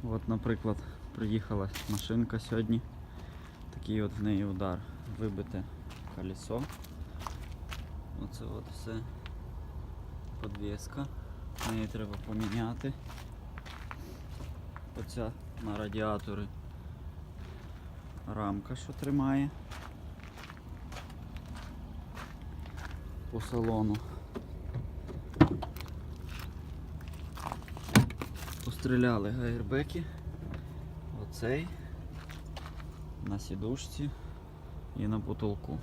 От, наприклад, приїхала машинка сьогодні, такий от в неї удар, вибите колесо. Оце от все, подвіска, неї треба поміняти. Оця на радіатори рамка, що тримає по салону. Постріляли гаєрбеки, оцей на сідушці і на потолку.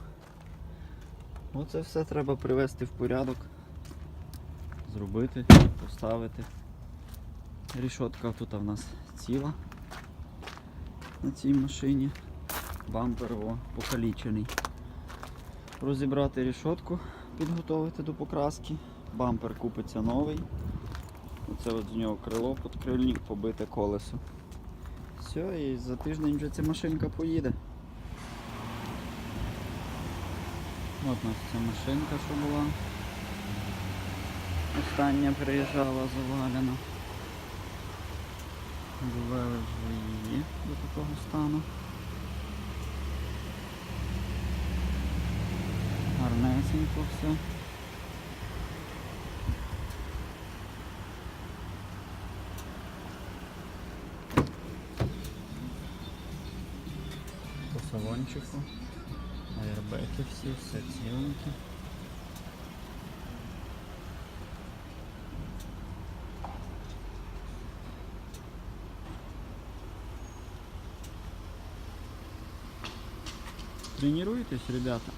Оце все треба привести в порядок, зробити, поставити. Рішотка тут в нас ціла на цій машині, бампер покалічений. Розібрати рішотку, підготовити до покраски, бампер купиться новий. Оце от з нього крило, підкрильник, побите колесо. Все, і за тиждень вже ця машинка поїде. От у нас ця машинка, що була. Остання приїжджала завалена. Довели вже її до такого стану. Гарнесенько все. По салончику. Аербеки всі, все ціленькі. Тренируйтесь, ребята.